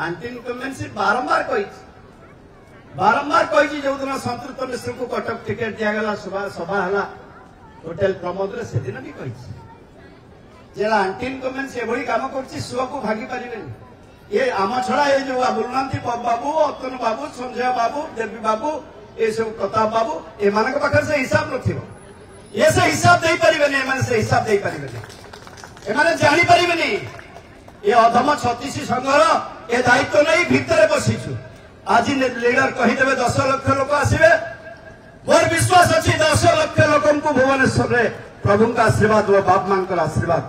aunty इनकम्बेन्सी बारंबार जो दिन संतृप्त मिश्र को कटक टिकेट दिगला सभा है होटेल प्रमोद से दिन भी कही आंटी इनकम्बेन्सी एभली कम कर को भागी पारे ये आम छड़ा ये जो बोलना बाबू अतन बाबू संजय बाबू देवी बाबू ये सब प्रताप बाबू एम पाखे से हिसाब न ये से हिसाब दे पारे से हिसाब दे पारे जापर ये अधम छत्तीस संघर ये दायित्व नहीं भितर बसीचु आज लीडर कहीदेवे 10 लाख लोक आसवे मोर विश्वास अच्छी 10 लाख लोक भुवनेश्वर में प्रभु का आशीर्वाद और बाप मान आशीर्वाद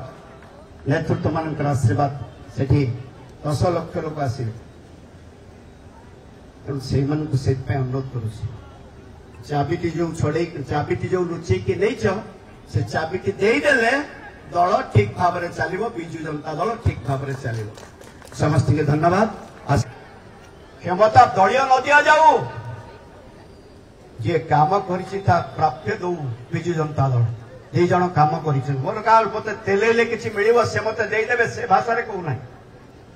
नेतृत्व मान आशीर्वाद से 10 लाख लोक आसवे तेणु से अनुरोध करुच्छी चाबिटी जो छड़े चाबिटी जो लुचेकी नहीं से चाबिटी देदेले दल ठीक भाव में चलो विजु जनता दल ठीक भाव में चलो समस्त के धन्यवाद क्षमता दलीय न दि जाऊ जे काम कर प्राप्य दौ विजु जनता दल दि जन काम कर मोर कहा मत तेल कि मिल से मत देदेवे से भाषा कहूना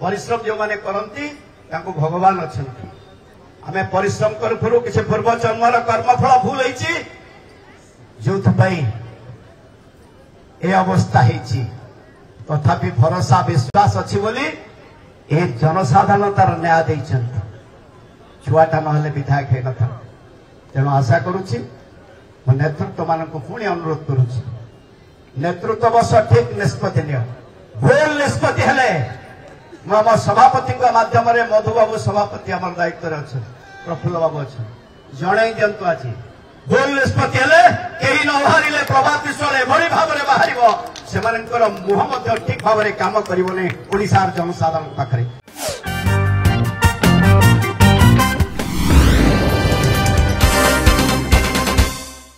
परिश्रम जो मैंने करती भगवान अच्छा आम परिश्रम करूँ किसी पूर्व जन्मर कर्मफल भूल जो ए अवस्था है तथापि भरोसा विश्वास अच्छी बोली ए जनसाधारण तार न्याय देते छुआटा ना विधायक है था तेणु आशा करुच्ची मो नेतृत्व मान पुणी अनुरोध करुच्ची नेतृत्व बस ठीक निष्पत्ति नि भूल निष्पत्ति हेले आम सभापति माध्यम मधुबाबू सभापति आम दायित्व अच्छा प्रफुल्ल बाबू अच्छा जन दिंतु आज भूल निष्पत्ति हेले कहीं न बाहर प्रभात विश्व एभली भाव में बाहर से मुह ठीक भाव में कम कर जनसाधारण पाखे